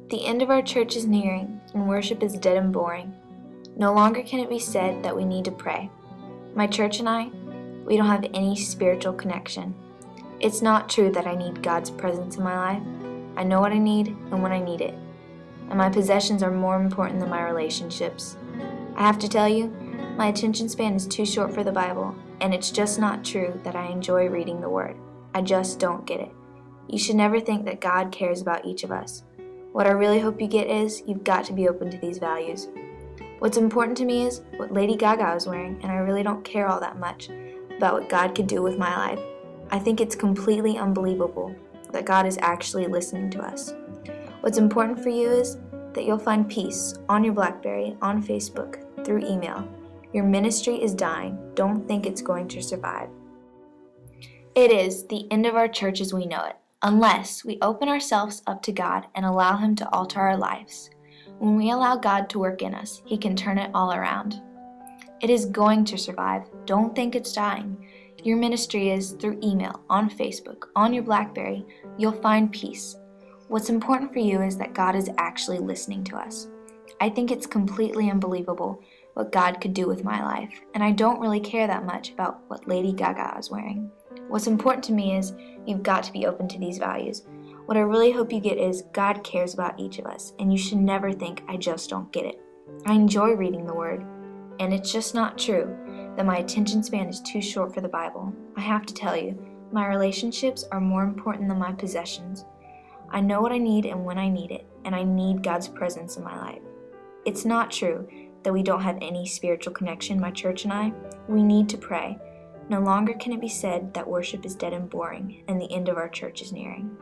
The end of our church is nearing, and worship is dead and boring. No longer can it be said that we need to pray. My church and I, we don't have any spiritual connection. It's not true that I need God's presence in my life. I know what I need and when I need it. And my possessions are more important than my relationships. I have to tell you, my attention span is too short for the Bible, and it's just not true that I enjoy reading the Word. I just don't get it. You should never think that God cares about each of us. What I really hope you get is, you've got to be open to these values. What's important to me is what Lady Gaga is wearing, and I really don't care all that much about what God could do with my life. I think it's completely unbelievable that God is actually listening to us. What's important for you is that you'll find peace on your BlackBerry, on Facebook, through email. Your ministry is dying. Don't think it's going to survive. It is the end of our church as we know it, unless we open ourselves up to God and allow Him to alter our lives. When we allow God to work in us, He can turn it all around. It is going to survive. Don't think it's dying. Your ministry is through email, on Facebook, on your BlackBerry. You'll find peace. What's important for you is that God is actually listening to us. I think it's completely unbelievable what God could do with my life, and I don't really care that much about what Lady Gaga is wearing. What's important to me is you've got to be open to these values. What I really hope you get is God cares about each of us, and you should never think I just don't get it. I enjoy reading the Word, and it's just not true that my attention span is too short for the Bible. I have to tell you, my relationships are more important than my possessions. I know what I need and when I need it, and I need God's presence in my life. It's not true that we don't have any spiritual connection, my church and I. We need to pray. No longer can it be said that worship is dead and boring, and the end of our church is nearing.